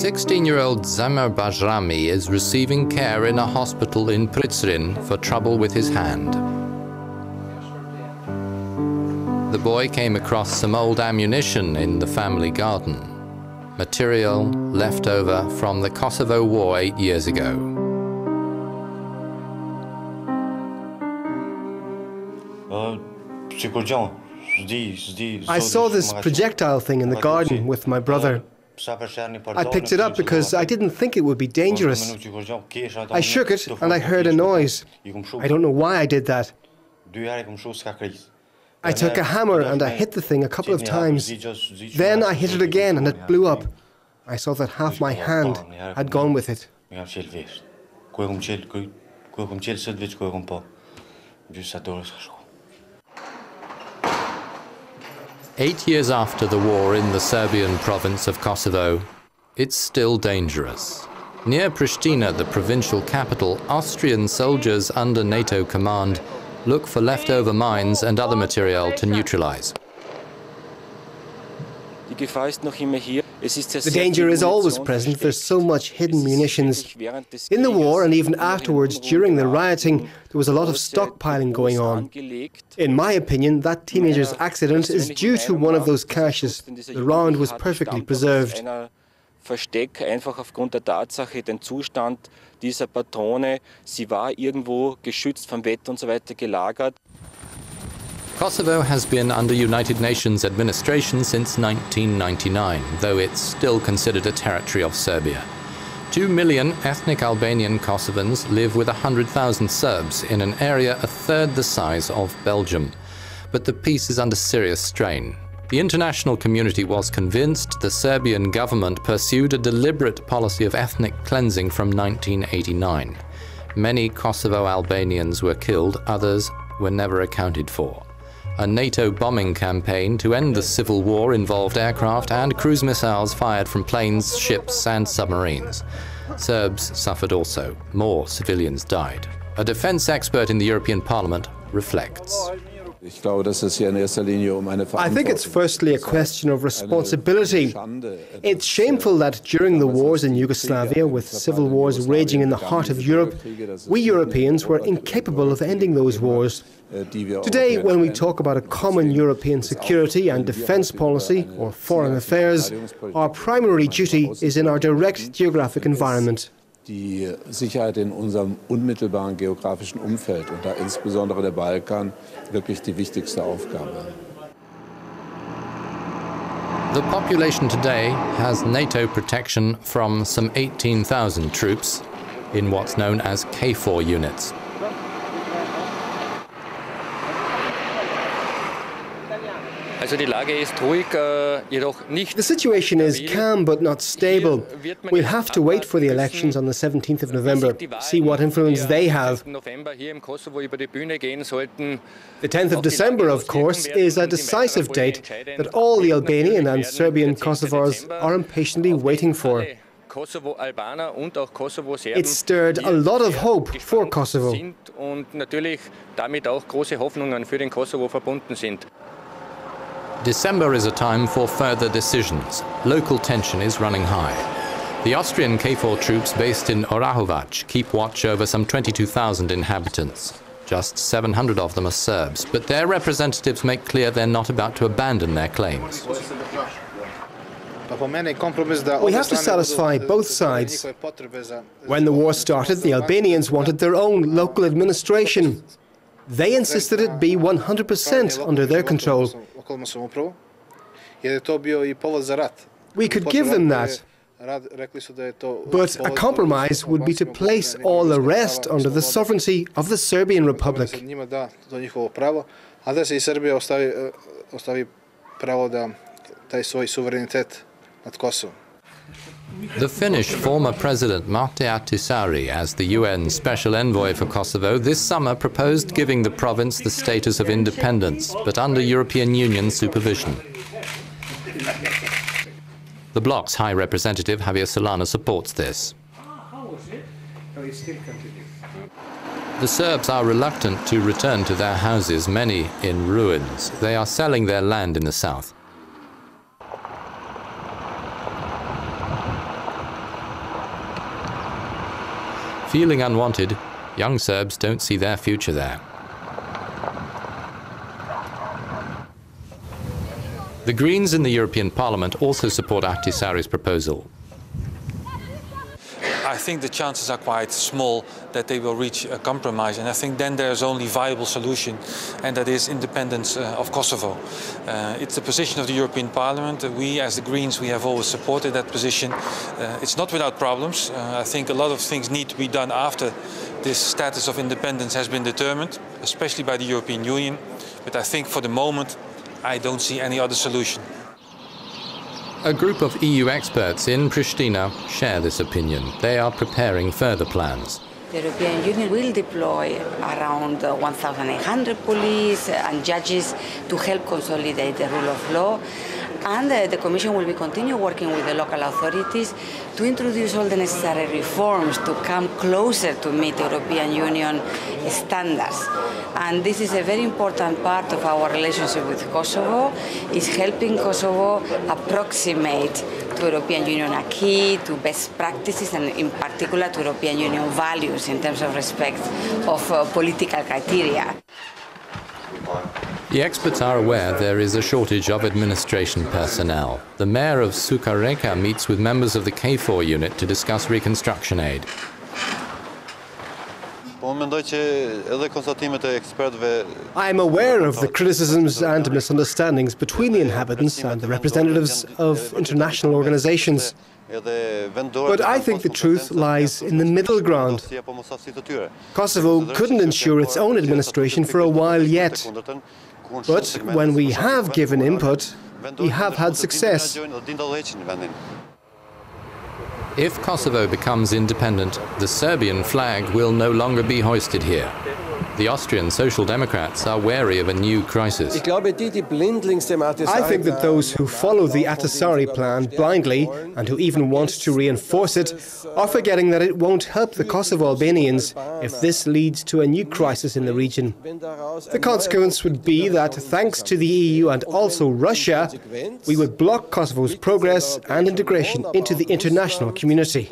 16-year-old Zamer Bajrami is receiving care in a hospital in Prizren for trouble with his hand. The boy came across some old ammunition in the family garden, material left over from the Kosovo War 8 years ago. I saw this projectile thing in the garden with my brother. I picked it up because I didn't think it would be dangerous. I shook it and I heard a noise. I don't know why I did that. I took a hammer and I hit the thing a couple of times. Then I hit it again and it blew up. I saw that half my hand had gone with it. 8 years after the war in the Serbian province of Kosovo, it's still dangerous. Near Pristina, the provincial capital, Austrian soldiers under NATO command look for leftover mines and other material to neutralize. The danger is always present. There's so much hidden munitions. In the war and even afterwards, during the rioting, there was a lot of stockpiling going on. In my opinion, that teenager's accident is due to one of those caches. The round was perfectly preserved. Versteck, einfach aufgrund der Tatsache, den Zustand dieser Patrone, sie war irgendwo geschützt vom Wetter und so weiter gelagert. Kosovo has been under United Nations administration since 1999, though it's still considered a territory of Serbia. 2 million ethnic Albanian Kosovans live with 100,000 Serbs in an area a third the size of Belgium. But the peace is under serious strain. The international community was convinced the Serbian government pursued a deliberate policy of ethnic cleansing from 1989. Many Kosovo Albanians were killed, others were never accounted for. A NATO bombing campaign to end the civil war involved aircraft and cruise missiles fired from planes, ships and submarines. Serbs suffered also. More civilians died. A defense expert in the European Parliament reflects. I think it's firstly a question of responsibility. It's shameful that during the wars in Yugoslavia, with civil wars raging in the heart of Europe, we Europeans were incapable of ending those wars. Today, when we talk about a common European security and defence policy, or foreign affairs, our primary duty is in our direct geographic environment. Die Sicherheit in unserem unmittelbaren geografischen Umfeld und da insbesondere der Balkan wirklich die wichtigste Aufgabe. The population today has NATO protection from some 18,000 troops in what's known as KFOR units. The situation is calm but not stable. We'll have to wait for the elections on the 17th of November, see what influence they have. The 10th of December, of course, is a decisive date that all the Albanian and Serbian Kosovars are impatiently waiting for. It stirred a lot of hope for Kosovo. December is a time for further decisions. Local tension is running high. The Austrian KFOR troops based in Orahovac keep watch over some 22,000 inhabitants. Just 700 of them are Serbs, but their representatives make clear they're not about to abandon their claims. We have to satisfy both sides. When the war started, the Albanians wanted their own local administration. They insisted it be 100% under their control. We could give them that, but a compromise would be to place all the rest under the sovereignty of the Serbian Republic. The Finnish former President Matti Ahtisaari, as the UN Special Envoy for Kosovo, this summer proposed giving the province the status of independence, but under European Union supervision. The bloc's High Representative Javier Solana supports this. The Serbs are reluctant to return to their houses, many in ruins. They are selling their land in the south. Feeling unwanted, young Serbs don't see their future there. The Greens in the European Parliament also support Ahtisaari's proposal. I think the chances are quite small that they will reach a compromise, and I think then there's only viable solution, and that is independence of Kosovo. It's the position of the European Parliament. We, as the Greens, we have always supported that position. It's not without problems. I think a lot of things need to be done after this status of independence has been determined, especially by the European Union. But I think for the moment, I don't see any other solution. A group of EU experts in Pristina share this opinion. They are preparing further plans. The European Union will deploy around 1,800 police and judges to help consolidate the rule of law. And the Commission will continue working with the local authorities to introduce all the necessary reforms to come closer to meet European Union standards. And this is a very important part of our relationship with Kosovo, is helping Kosovo approximate to European Union acquis, to best practices, and in particular to European Union values in terms of respect of political criteria. The experts are aware there is a shortage of administration personnel. The mayor of Suka-Reka meets with members of the KFOR unit to discuss reconstruction aid. I am aware of the criticisms and misunderstandings between the inhabitants and the representatives of international organizations. But I think the truth lies in the middle ground. Kosovo couldn't ensure its own administration for a while yet. But when we have given input, we have had success. If Kosovo becomes independent, the Serbian flag will no longer be hoisted here. The Austrian Social Democrats are wary of a new crisis. I think that those who follow the Ahtisaari plan blindly and who even want to reinforce it are forgetting that it won't help the Kosovo Albanians if this leads to a new crisis in the region. The consequence would be that, thanks to the EU and also Russia, we would block Kosovo's progress and integration into the international community.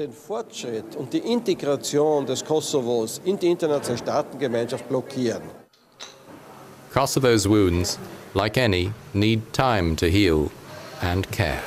Kosovo's wounds, like any, need time to heal and care.